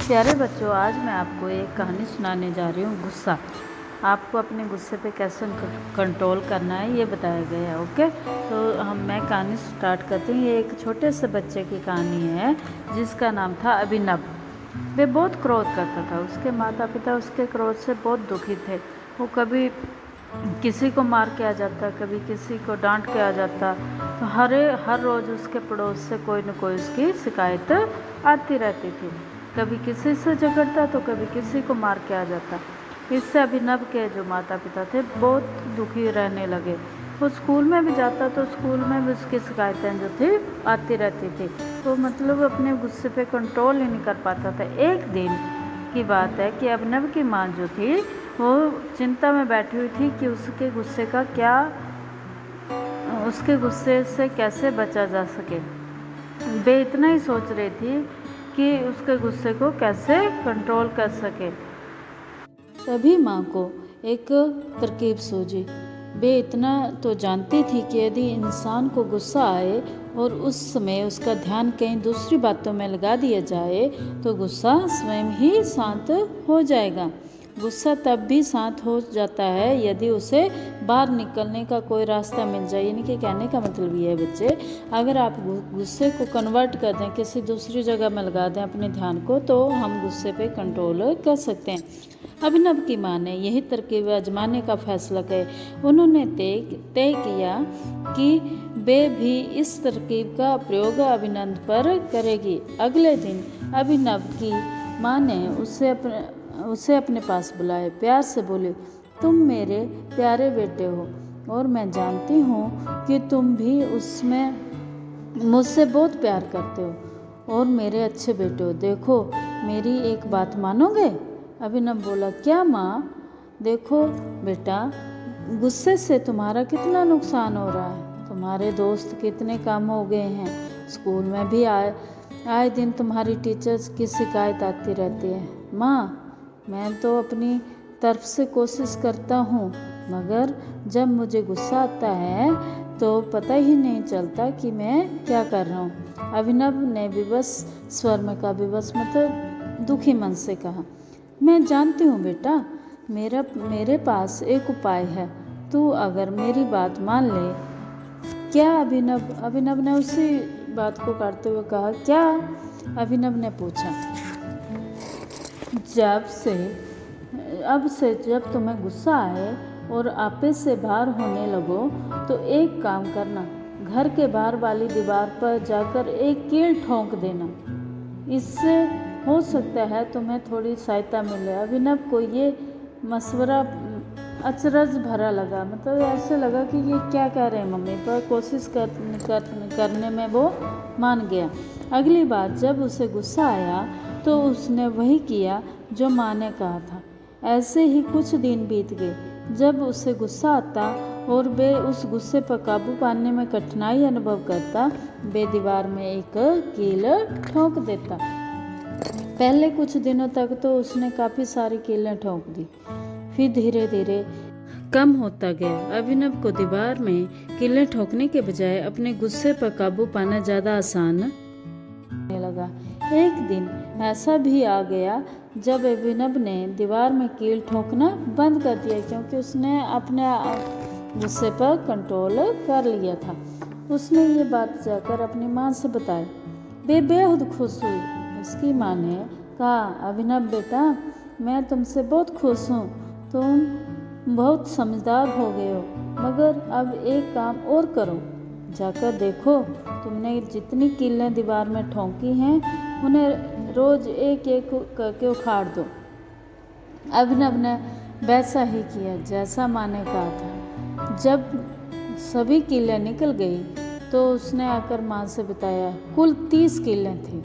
प्यारे बच्चों, आज मैं आपको एक कहानी सुनाने जा रही हूँ। गुस्सा। आपको अपने गुस्से पे कैसे कंट्रोल करना है ये बताया गया है। ओके, तो मैं कहानी स्टार्ट करती हूँ। ये एक छोटे से बच्चे की कहानी है जिसका नाम था अभिनव। वे बहुत क्रोध करता था। उसके माता पिता उसके क्रोध से बहुत दुखी थे। वो कभी किसी को मार के आ जाता, कभी किसी को डांट के आ जाता। तो हर रोज़ उसके पड़ोस से कोई न कोई उसकी शिकायत आती रहती थी। कभी किसी से झगड़ता तो कभी किसी को मार के आ जाता। इससे अभिनव के जो माता पिता थे बहुत दुखी रहने लगे। वो स्कूल में भी जाता तो स्कूल में भी उसकी शिकायतें जो थी आती रहती थी। तो मतलब अपने गुस्से पे कंट्रोल ही नहीं कर पाता था। एक दिन की बात है कि अभिनव की माँ जो थी वो चिंता में बैठी हुई थी कि उसके गुस्से से कैसे बचा जा सके। वे इतना ही सोच रही थी कि उसके गुस्से को कैसे कंट्रोल कर सके। तभी माँ को एक तरकीब सूझी। वे इतना तो जानती थी कि यदि इंसान को गुस्सा आए और उस समय उसका ध्यान कहीं दूसरी बातों में लगा दिया जाए तो गुस्सा स्वयं ही शांत हो जाएगा। गुस्सा तब भी शांत हो जाता है यदि उसे बाहर निकलने का कोई रास्ता मिल जाए। यानी कि कहने का मतलब ये है बच्चे, अगर आप गुस्से को कन्वर्ट कर दें, किसी दूसरी जगह में लगा दें अपने ध्यान को, तो हम गुस्से पे कंट्रोल कर सकते हैं। अभिनव की माँ ने यही तरकीब आजमाने का फैसला किया। उन्होंने तय किया कि वे भी इस तरकीब का प्रयोग अभिनव पर करेगी। अगले दिन अभिनव की माँ ने उसे अपने पास बुलाया। प्यार से बोली, तुम मेरे प्यारे बेटे हो और मैं जानती हूँ कि तुम भी मुझसे बहुत प्यार करते हो और मेरे अच्छे बेटे हो। देखो, मेरी एक बात मानोगे? अभिनव बोला, क्या माँ? देखो बेटा, गुस्से से तुम्हारा कितना नुकसान हो रहा है। तुम्हारे दोस्त कितने कम हो गए हैं। स्कूल में भी आए दिन तुम्हारी टीचर्स की शिकायत आती रहती है। माँ, मैं तो अपनी तरफ से कोशिश करता हूँ, मगर जब मुझे गुस्सा आता है तो पता ही नहीं चलता कि मैं क्या कर रहा हूँ। अभिनव ने विवश स्वर में कहा, विवश मतलब दुखी मन से कहा, मैं जानती हूँ बेटा, मेरे पास एक उपाय है। तू अगर मेरी बात मान ले। क्या? अभिनव ने उसी बात को काटते हुए कहा, क्या? अभिनव ने पूछा, अब से जब तुम्हें गुस्सा आए और आपे से बाहर होने लगो तो एक काम करना, घर के बाहर वाली दीवार पर जाकर एक कील ठोंक देना। इससे हो सकता है तुम्हें थोड़ी सहायता मिले। अभिनव को ये मशवरा अचरज भरा लगा। मतलब ऐसे लगा कि ये क्या कह रहे हैं मम्मी, पर कोशिश करने में वो मान गया। अगली बार जब उसे गुस्सा आया तो उसने वही किया जो माँ ने कहा था। ऐसे ही कुछ दिन बीत गए। जब उसे गुस्सा आता और वे उस गुस्से पर काबू पाने में कठिनाई अनुभव करता, वे दीवार में एक कील ठोंक देता। पहले कुछ दिनों तक तो उसने काफ़ी सारी कीलें ठोंक दी, फिर धीरे धीरे कम होता गया। अभिनव को दीवार में कीलें ठोकने के बजाय अपने गुस्से पर काबू पाना ज़्यादा आसान होने लगा। एक दिन ऐसा भी आ गया जब अभिनव ने दीवार में कील ठोकना बंद कर दिया, क्योंकि उसने अपने गुस्से पर कंट्रोल कर लिया था। उसने ये बात जाकर अपनी माँ से बताई। वे बेहद खुश हुई। उसकी माँ ने कहा, अभिनव बेटा, मैं तुमसे बहुत खुश हूँ। तुम बहुत समझदार हो गए हो, मगर अब एक काम और करो। जाकर देखो, तुमने जितनी कीलें दीवार में ठोंकी हैं उन्हें रोज एक एक करके उखाड़ दो। अभिनव ने वैसा ही किया जैसा माँ ने कहा था। जब सभी कीलें निकल गई तो उसने आकर माँ से बताया, कुल 30 कीलें थी।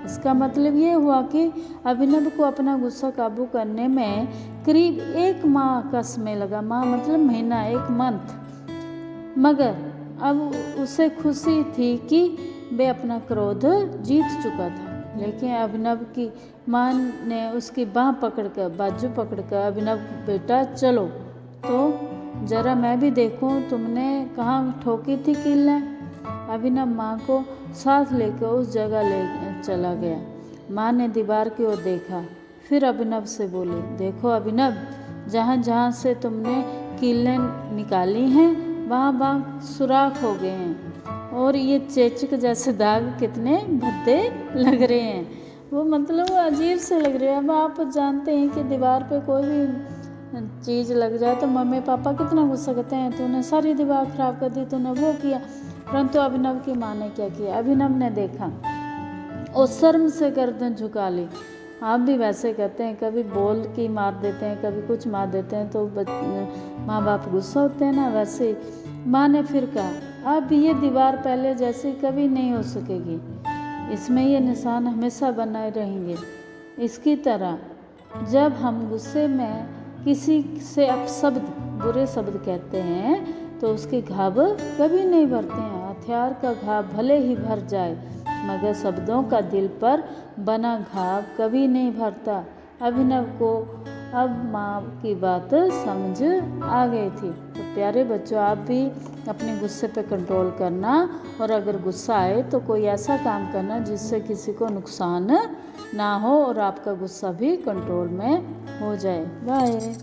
इसका मतलब ये हुआ कि अभिनव को अपना गुस्सा काबू करने में करीब 1 माह का समय लगा। माह मतलब महीना, 1 मंथ। मगर अब उसे खुशी थी कि वे अपना क्रोध जीत चुका था। लेकिन अभिनव की माँ ने उसकी बाजू पकड़कर, अभिनव बेटा चलो तो जरा मैं भी देखूं तुमने कहाँ ठोकी थी कीलें। अभिनव माँ को साथ लेकर उस जगह ले चला गया। माँ ने दीवार की ओर देखा, फिर अभिनव से बोली, देखो अभिनव, जहाँ जहाँ से तुमने कीलें निकाली हैं वहाँ वहाँ सुराख हो गए हैं, और ये चेचक जैसे दाग कितने भद्दे लग रहे हैं। वो मतलब वो अजीब से लग रहे हैं। अब आप जानते हैं कि दीवार पे कोई भी चीज़ लग जाए तो मम्मी पापा कितना गुस्सा करते हैं, तूने सारी दीवार खराब कर दी, तूने वो किया। परंतु अभिनव की माँ ने क्या किया, अभिनव ने देखा और शर्म से गर्दन झुका ली। आप भी वैसे करते हैं, कभी बोल के मार देते हैं, कभी कुछ मार देते हैं तो माँ बाप गुस्सा होते हैं ना, वैसे माँ ने फिर कहा, अब ये दीवार पहले जैसी कभी नहीं हो सकेगी, इसमें ये निशान हमेशा बनाए रहेंगे। इसकी तरह जब हम गुस्से में किसी से अपशब्द, बुरे शब्द कहते हैं तो उसके घाव कभी नहीं भरते हैं। हथियार का घाव भले ही भर जाए, मगर शब्दों का दिल पर बना घाव कभी नहीं भरता। अभिनव को अब माँ की बात समझ आ गई थी। तो प्यारे बच्चों, आप भी अपने गुस्से पे कंट्रोल करना, और अगर गुस्सा आए तो कोई ऐसा काम करना जिससे किसी को नुकसान ना हो और आपका गुस्सा भी कंट्रोल में हो जाए। बाय।